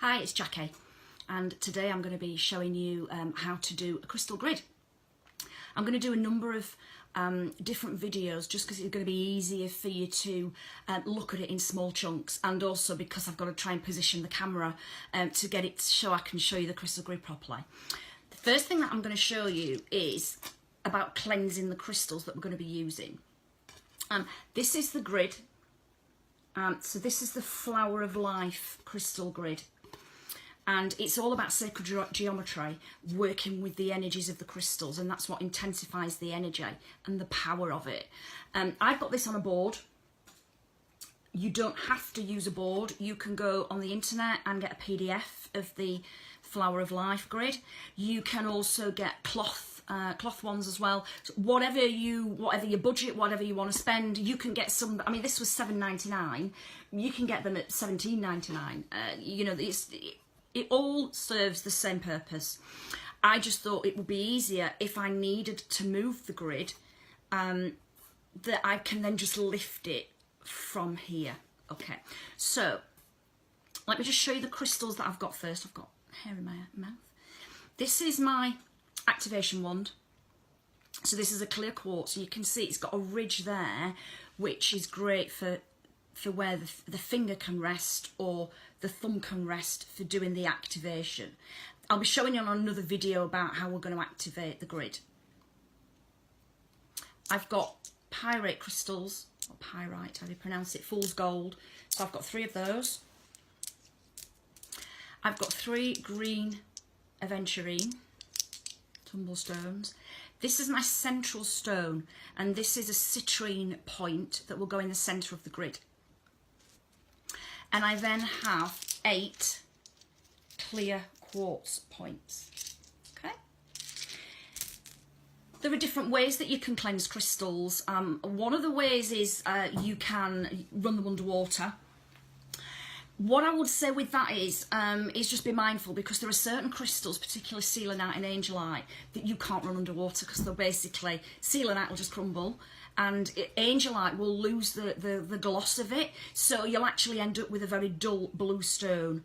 Hi, it's Jackie, and today I'm going to be showing you how to do a crystal grid. I'm going to do a number of different videos just because it's going to be easier for you to look at it in small chunks, and also because I've got to try and position the camera to get it so I can show you the crystal grid properly. The first thing that I'm going to show you is about cleansing the crystals that we're going to be using. This is the grid. So this is the Flower of Life crystal grid. And it's all about sacred geometry, working with the energies of the crystals, and that's what intensifies the energy and the power of it. I've got this on a board. You don't have to use a board. You can go on the internet and get a PDF of the Flower of Life grid. You can also get cloth ones as well. So whatever your budget, whatever you want to spend, you can get some. I mean, this was $7.99. You can get them at $17.99. You know, it all serves the same purpose. I just thought it would be easier if I needed to move the grid, that I can then just lift it from here. Okay, so let me just show you the crystals that I've got first. I've got hair in my mouth. This is my activation wand. So this is a clear quartz. You can see it's got a ridge there, which is great for where the finger can rest or the thumb can rest for doing the activation. I'll be showing you on another video about how we're going to activate the grid. I've got pyrite crystals, or pyrite, how do you pronounce it, fool's gold. So I've got 3 of those. I've got 3 green aventurine tumble stones. This is my central stone, and this is a citrine point that will go in the centre of the grid. And I then have 8 clear quartz points. Okay. There are different ways that you can cleanse crystals. One of the ways is you can run them underwater. What I would say with that is just be mindful, because there are certain crystals, particularly selenite and angelite, that you can't run underwater because they're basically, selenite will just crumble, and angelite will lose the gloss of it, so you'll actually end up with a very dull blue stone.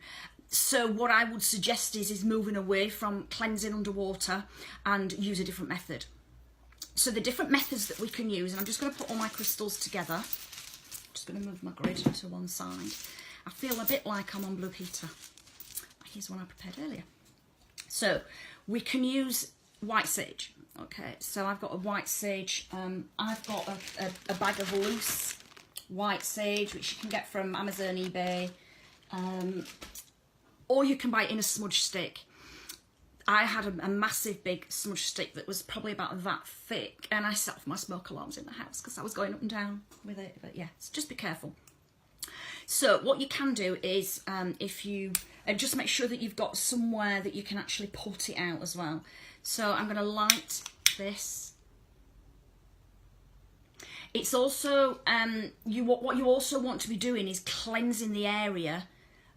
So what I would suggest is moving away from cleansing underwater and use a different method. So the different methods that we can use, and I'm just going to put all my crystals together. I'm just going to move my grid to one side. I feel a bit like I'm on Blue Peter. Here's one I prepared earlier. So we can use white sage. Okay, so I've got a white sage. I've got a bag of loose white sage, which you can get from Amazon, eBay, or you can buy it in a smudge stick. I had a massive big smudge stick that was probably about that thick, and I set off my smoke alarms in the house because I was going up and down with it. But yeah, so just be careful. So what you can do is, if you just make sure that you've got somewhere that you can actually put it out as well. So I'm going to light this. It's also what you also want to be doing is cleansing the area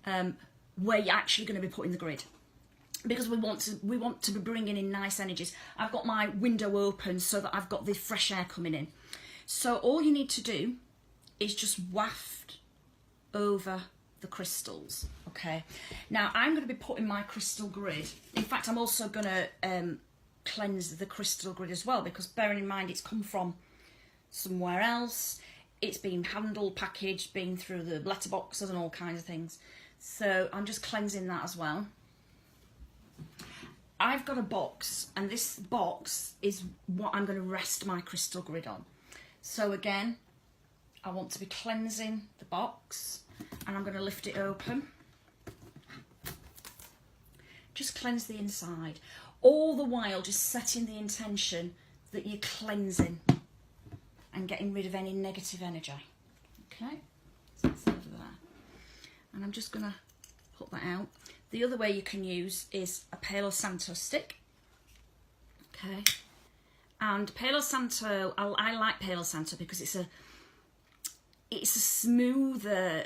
where you're actually going to be putting the grid, because we want to be bringing in nice energies. I've got my window open so that I've got the fresh air coming in. So all you need to do is just waft over the crystals. Okay, now I'm going to be putting my crystal grid. In fact, I'm also going to cleanse the crystal grid as well, because bearing in mind it's come from somewhere else, it's been handled, packaged, been through the letterboxes and all kinds of things. So I'm just cleansing that as well. I've got a box, and this box is what I'm going to rest my crystal grid on. So again, I want to be cleansing the box, and I'm going to lift it open. Just cleanse the inside. All the while just setting the intention that you're cleansing and getting rid of any negative energy. Okay, so that's over there. And I'm just going to put that out. The other way you can use is a Palo Santo stick. Okay, and Palo Santo, I like Palo Santo because it's a smoother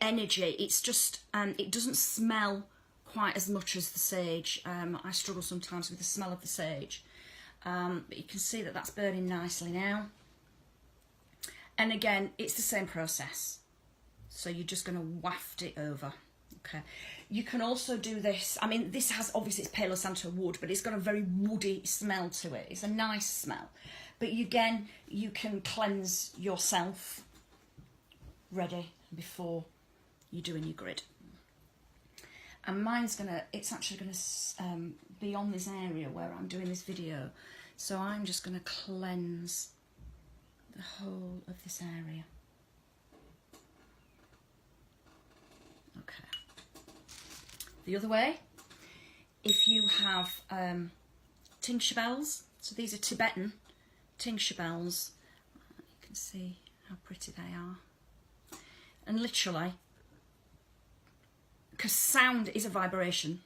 energy. It's just it doesn't smell quite as much as the sage. I struggle sometimes with the smell of the sage, but you can see that that's burning nicely now. And again, it's the same process. So you're just going to waft it over. Okay. You can also do this. I mean, this has, obviously it's Palo Santo wood, but it's got a very woody smell to it. It's a nice smell. But again, you can cleanse yourself ready before you're doing your grid. And mine's it's actually gonna be on this area where I'm doing this video. So I'm just gonna cleanse the whole of this area. Okay. The other way, if you have tincture bells, so these are Tibetan tincture bells, you can see how pretty they are. And literally, because sound is a vibration,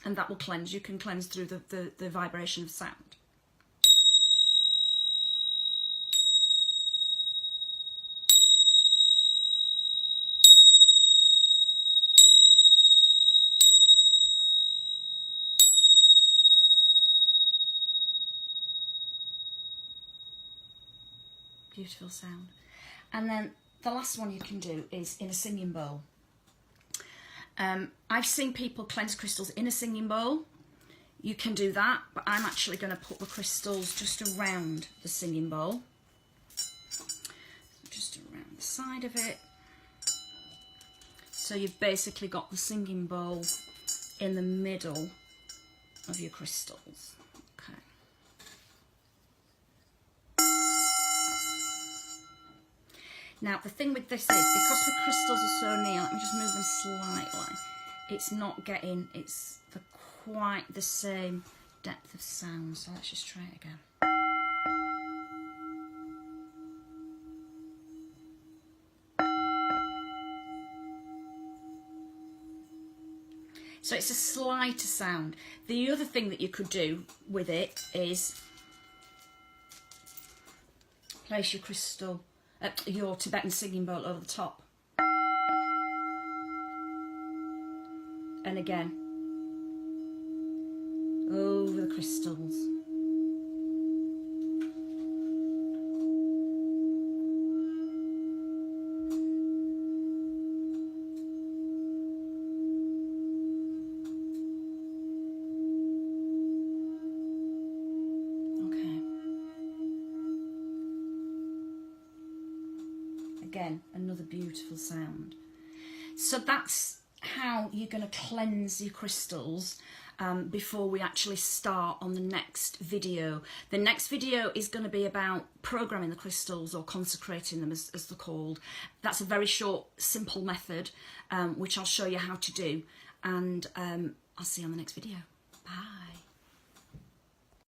and that will cleanse. You can cleanse through the vibration of sound. Beautiful sound. And then the last one you can do is in a singing bowl. I've seen people cleanse crystals in a singing bowl. You can do that, but I'm actually going to put the crystals just around the singing bowl. Just around the side of it. So you've basically got the singing bowl in the middle of your crystals. Okay. Now the thing with this is, because the crystals are so near, let me just move them slightly, it's not getting, it's for quite the same depth of sound. So let's just try it again. So it's a slighter sound. The other thing that you could do with it is place your crystal, your Tibetan singing bowl over the top. And again, over the crystals. Again, another beautiful sound. So that's how you're going to cleanse your crystals before we actually start on the next video. The next video is going to be about programming the crystals, or consecrating them as they're called. That's a very short, simple method which I'll show you how to do, and I'll see you on the next video. Bye.